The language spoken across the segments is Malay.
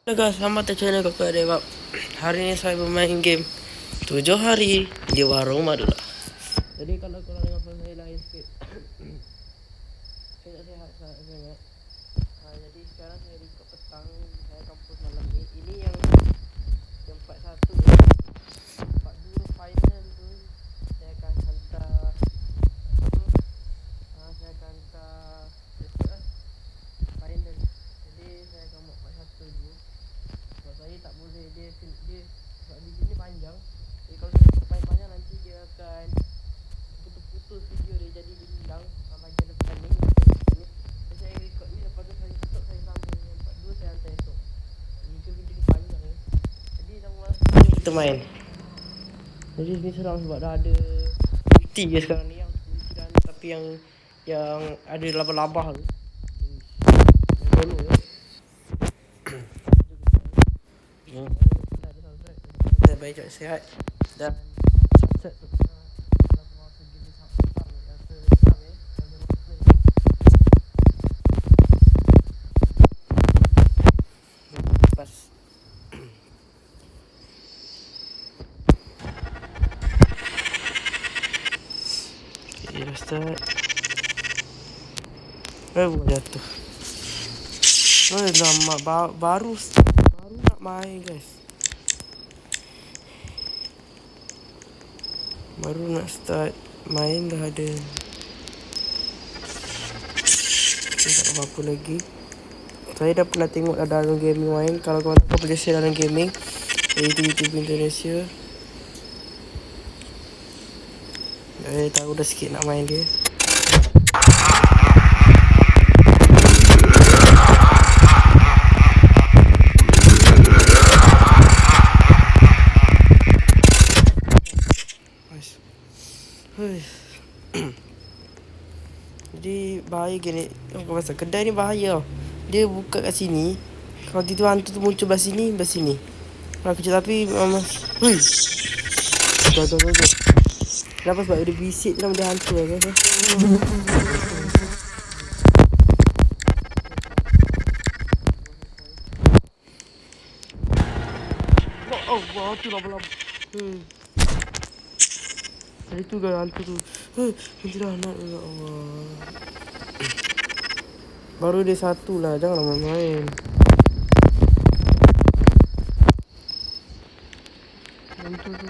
Halo guys, selamat datang channel Kakak Dewa. Hari ini saya bermain game 7 hari di warung Madura. Jadi kalau korang dengar suara saya lain sikit, saya tak sihat sangat. Jadi sekarang saya record petang, saya akan post malam ni. Ini yang part 1 ya. Part 2 final tu saya akan hantar saya akan hantar besok final. Jadi saya akan buat part 1 dulu. Sebab saya tak boleh dia sebab di sini panjang. Jadi kalau saya buat panjang nanti dia akan putus video dia jadi hilang bahagian depan ni. Jadi saya record ni, lepas tu saya stop, saya sambung yang part 2 saya hantar esok. Jika video ni panjang ya. Jadi sama kita main. Jadi ni seram sebab dah ada bukti je sekarang ni, yang bukti dah ada, tapi yang ada labah-labah tu. Dulu ya. Saya baik cepat sihat dan sukses. Kalau korang rasa game ni sangat seram ya, lepas okay, dah start. Buat jatuh. Lama baru nak main guys. Baru nak start main dah ada. Tak apa-apa lagi. Saya dah pernah tengok dalam gaming main. Kalau korang tak boleh share dalam gaming, iaitu YouTube Indonesia. Saya tahu dah sikit nak main dia. Jadi bahaya gini. Pasal kedai ni bahaya. Dia buka kat sini. Kalau tidur hantu tu muncul belah sini. Kalau kecil tapi Tuh. Kenapa? Sebab dia bisik tu nama dia hantu lah guys. Hantu lama-lama. Itu kan hantu tu. Menjelah anak. Ya Allah. Baru dia satu lah. Janganlah main-main. Hantu tu.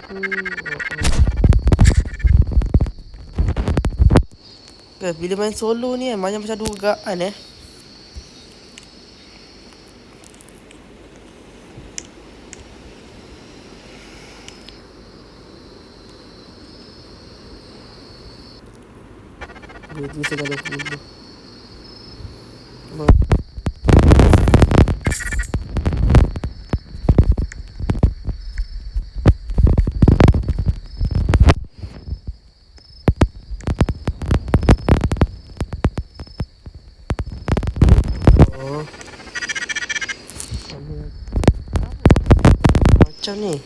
Bila main solo ni kan, banyak macam dugaan Dia bisa kalau dulu. Macam ni.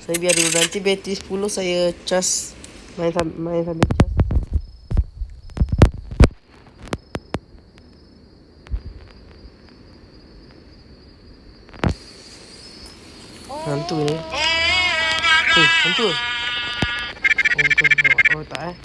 Saya biar dulu, nanti bateri 10 saya cas. Main sambil cas. Hantu ni. Hantu. Oh tak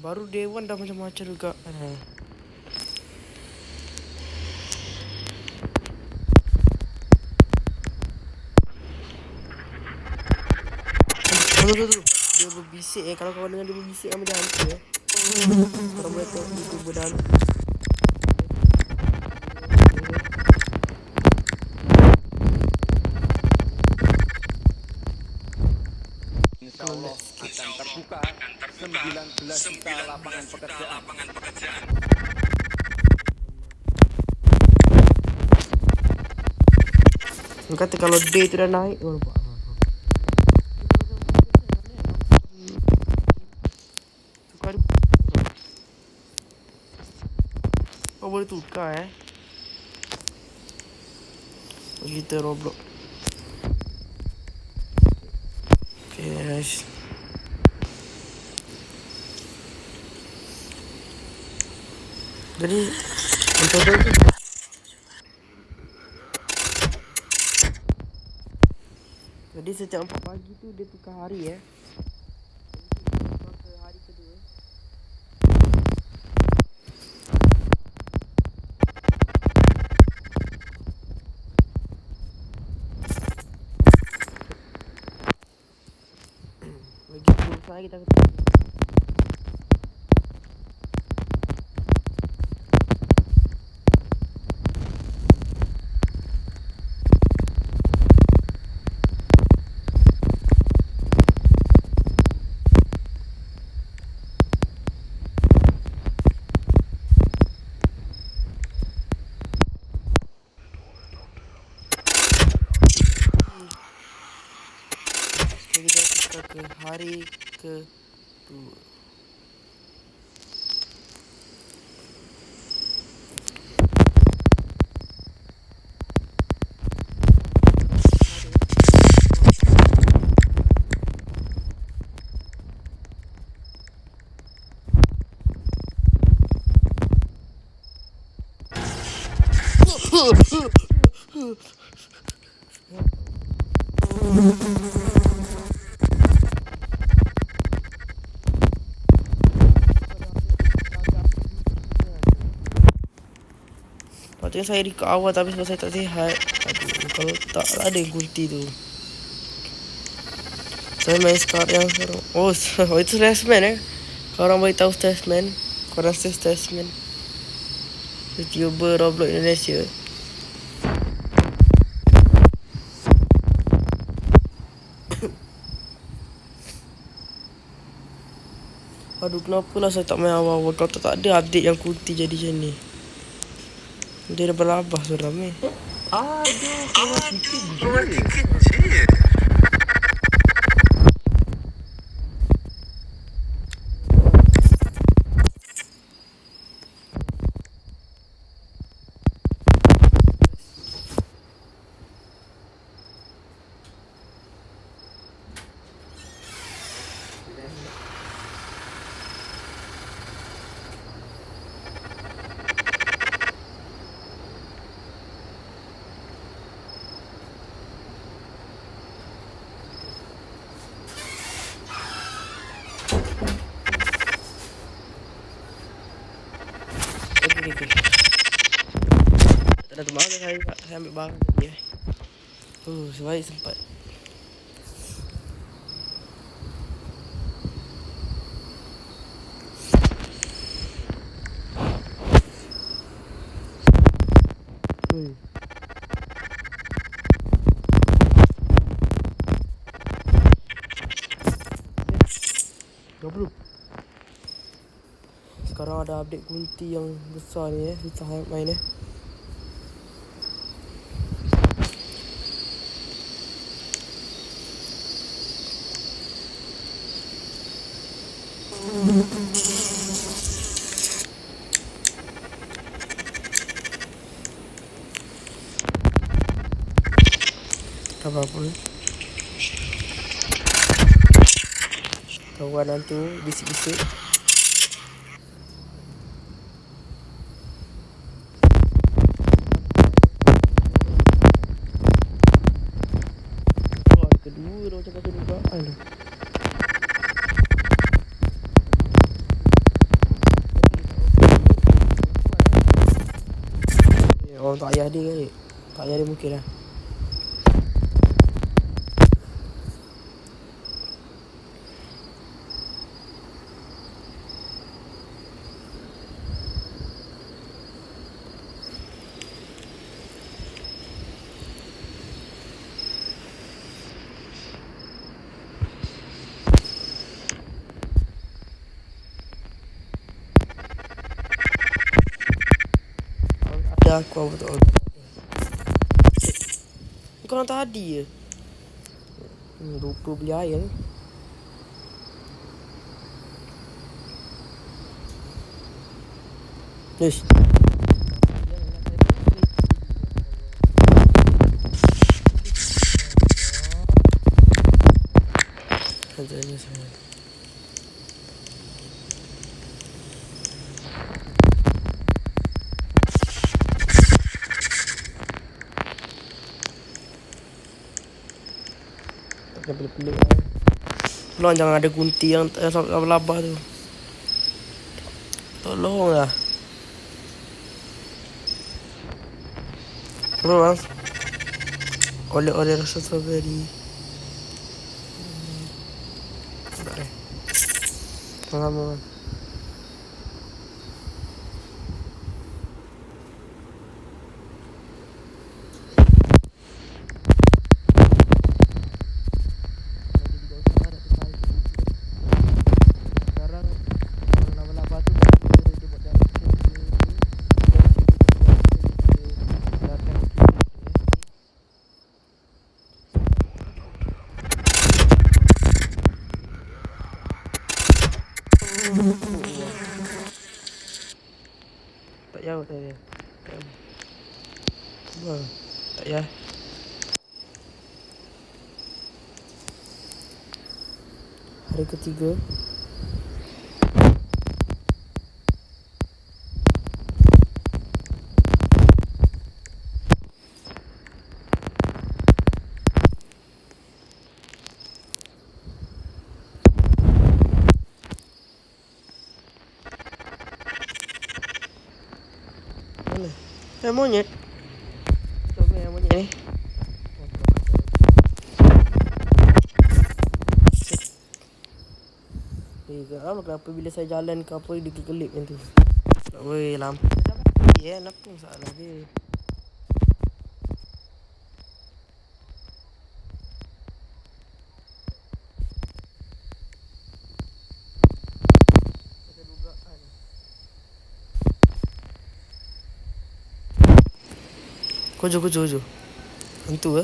baru Dewan dah macam-macam juga. Tu. Dia berbisik kalau kawan dengar dia berbisik sama dia hantu Kalau boleh tengok YouTuber dah hantu. InsyaAllah akan terbuka 19 juta lapangan pekerjaan. Dia kata kalau day tu dah naik, kau nampak. Tukar. Kau boleh tukar kita Roblox. Okay guys. Jadi untuk tu jadi setiap 4 pagi tu dia tukar hari Jadi tukar ke hari kedua. Bagi usaha kita ketemu. Kita tukar ke hari kedua. Patutnya saya record awal tapi sebab saya tak sihat. Aduh, kalau tak ada yang gunti tu. Saya main sekarang sekarang. Oh, itu Statsman Kalau orang boleh tahu Statsman, kau rasa Statsman YouTuber Roblox Indonesia. Aduh, kenapalah saya tak main awal-awal. Kalau tak ada update yang kunti jadi macam ni. Dia dah berlabah suram ni. Aduh, kau masih kecil. Okay. Tak ada tu makan saya ambil barang tadi sebaik sempat. Sekarang ada update kunti yang besar ni susah main tak apa-apa. Kawanan tu bisik-bisik. Kedua dah macam pasal dugaan tu. Orang tak ayah dia kali. Tak ayah dia mungkin lah. Aku betul. sekarang tadi je. Lupa beli air ni. Ish. Kerjanya saya. Takkan pelik-pelik lah. Tolong jangan ada gunting yang labah tu. Tolonglah. Tolong. Oleh-oleh rasa strawberry. Tak ada. Lama. Tak payah tak payah. Wah, tak payah. Hari ketiga. Mana? Monyet. Coba yang monyet ni. Kenapa bila saya jalan ke apa dia kelip macam tu. Oi, lampu dah mati kenapa masalah dia. Ada dugaan. Kojo. Hantu ke?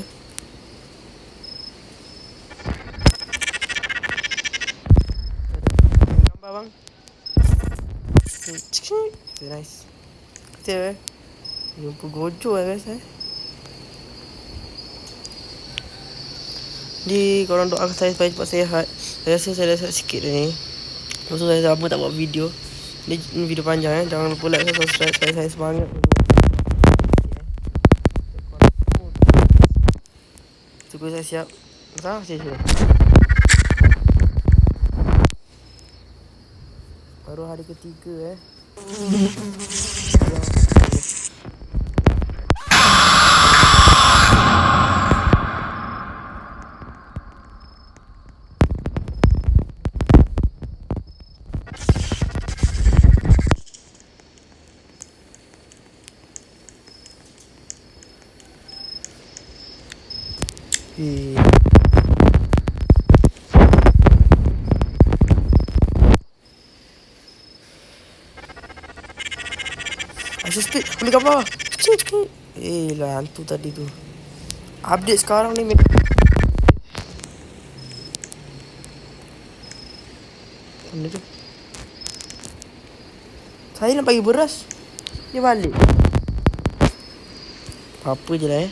Gambar bang. Okay, nice. Kecil jumpa gojo guys Jadi korang doakan saya supaya cepat sihat. Saya rasa saya dah sihat sikit ni. Lepas tu saya tak buat video. Ni video panjang Jangan lupa like dan subscribe supaya saya semangat. Tunggu saya siap. Dah sini. Baru hari ketiga Speed, ambil gambar. Lah hantu tadi tu. Update sekarang ni. Mana tu? Saya nak bagi beras. Dia balik. Apa je lah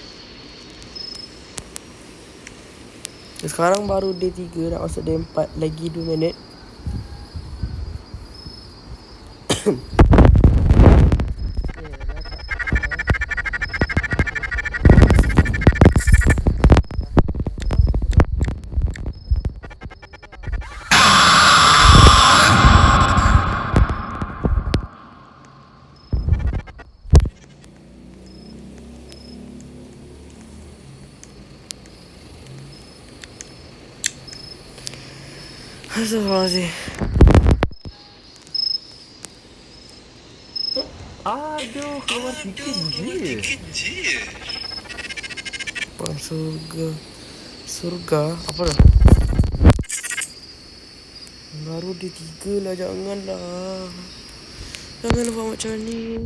Sekarang baru day 3 nak masuk day 4. Lagi 2 minit. Astagfirullahaladzim. Aduh, keluar sikit je. Bang surga apa dah? Baru di 3 lah, janganlah buat macam ni.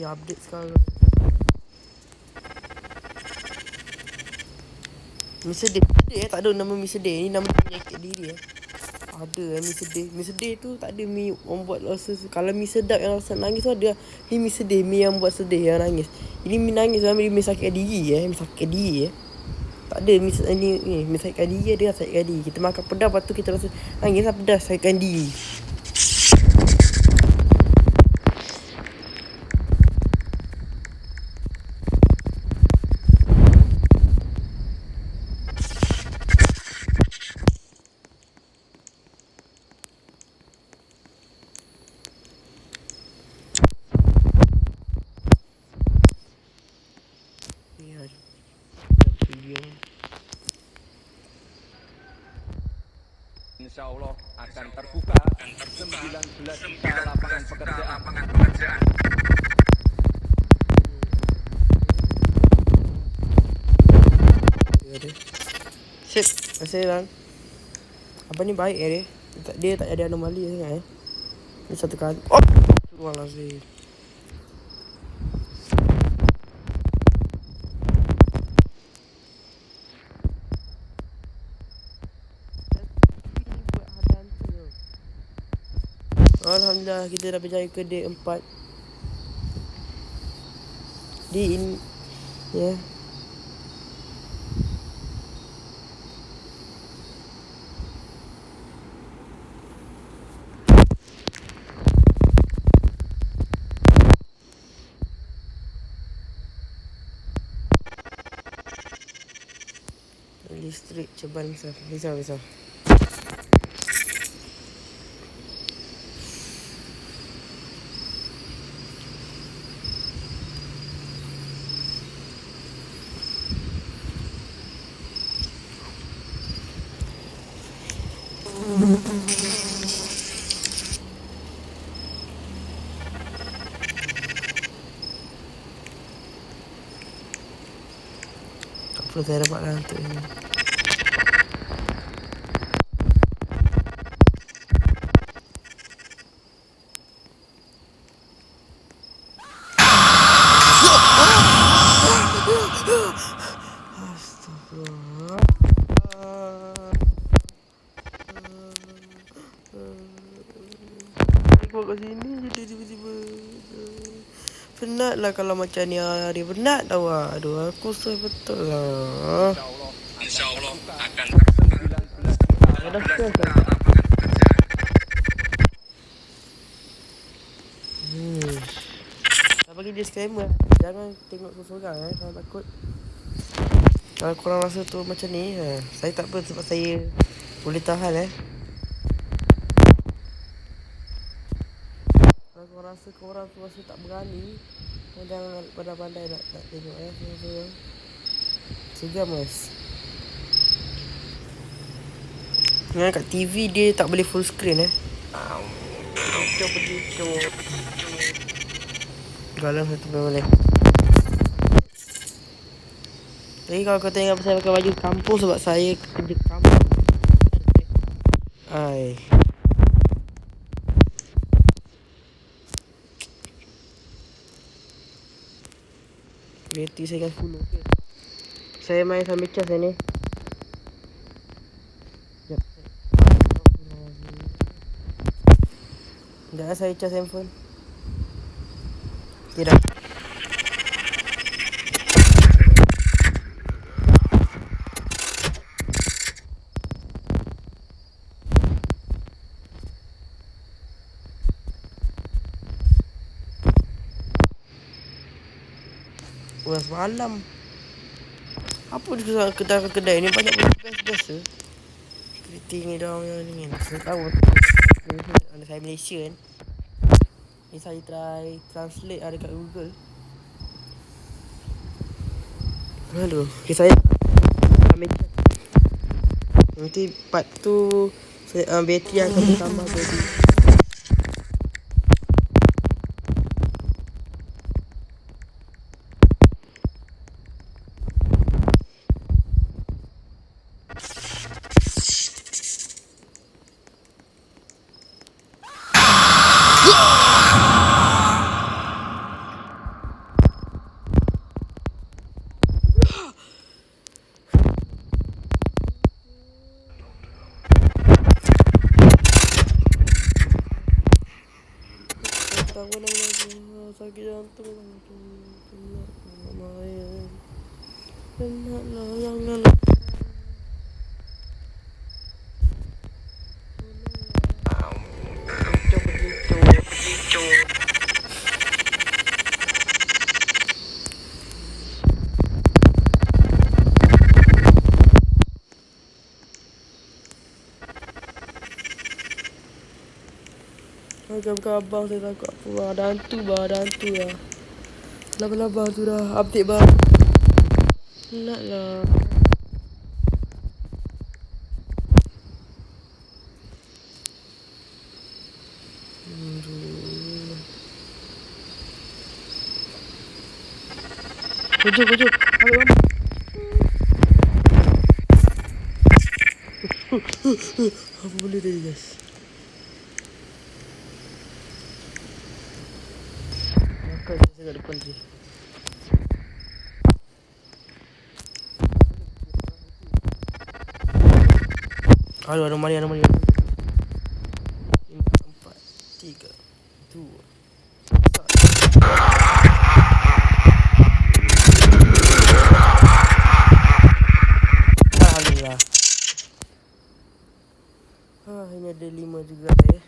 update sekarang. Mr. Day. Tak ada nama Mr. Day. Ni nama penyakit diri Ada Mr. Day. Mr. Day tu tak ada Mi membuat rasa. Kalau Mi sedap yang rasa nangis tu ada. Ni Mr. Day, Mi yang buat sedih yang nangis. Ini Mi nangis Mi sakitkan diri Mi sakitkan diri Tak ada Mi sakitkan diri, dia sakitkan diri. Kita makan pedas, lepas tu kita rasa nangis lah pedas, sakitkan diri. Insya Allah akan terbuka 19 juta lapangan pekerjaan. Sip, masih Lan. Abang ni baik dia. Dia tak ada anomali sangat Ni satu kali. Oh, Astagfirullahalazim. Alhamdulillah kita dah berjaya ke day 4. Di ini ya. Listrik ceban misal. Tak perlu saya dapat lah untuk ini. Astagfirullah. Kau kat sini jadi tiba-tiba. Penat lah kalau macam ni hari. Penat tau lah. Aduh, aku susah betul lah. InsyaAllah akan 19 juta lapangan pekerjaan. Saya bagi disclaimer. Jangan tengok seorang kalau takut. Kalau korang rasa tu macam ni, saya tak apa sebab saya boleh tahan Kalau korang rasa tak berani, jangan pandai-pandai nak tengok seorang-seorang. Segar mas. Yang kat TV dia tak boleh full screen Begitu. Galang satu boleh. Jadi kalau kau tengok saya pakai baju kampung sebab saya kerja kampung. Ai. Bateri saya kan full okey. Saya main sambil cas ni. Sekejap. Sekejap saya cas handphone. Tidak. Wah, semalam. Apa dia kedai ni banyak best-best security ni dah ni. Saya tahu. Ada saya Malaysia kan. Ni saya try translate dekat Google. Aduh, saya ambil check. Nanti part tu saya bateri akan bertambah jadi. Penat sakit jantung. Penat main. Penatlah jangan. Macam khabar saya takut apa bah. Ada hantu ya. Labah tu dah update bah. Penat lah. Kejut. Ambil gambar. Apa boleh tadi guys? Makan saya kat depan sini. Aduh, anomali. 5, 4, 3, 2, 1. Alhamdulillah. Ini ada 5 juga ya.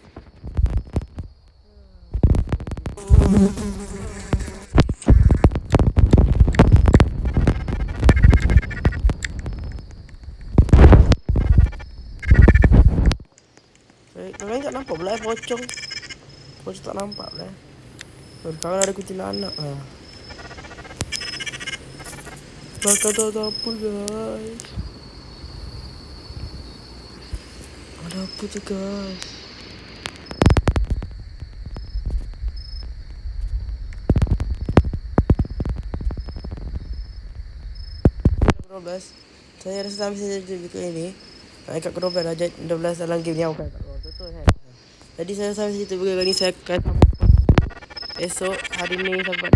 Kalian tak nampak pula pocong. Pocong tak nampak pula. Sekarang ada kuntilanak. Bakal tahu apa guys. Ada apa tu guys? Saya rasa sampai saja video ini. Kat Grobel aja 12 dalam game ni bukan kat Grobel betul kan. Jadi saya sampai situ video kali ni saya akan esok hari ni sampai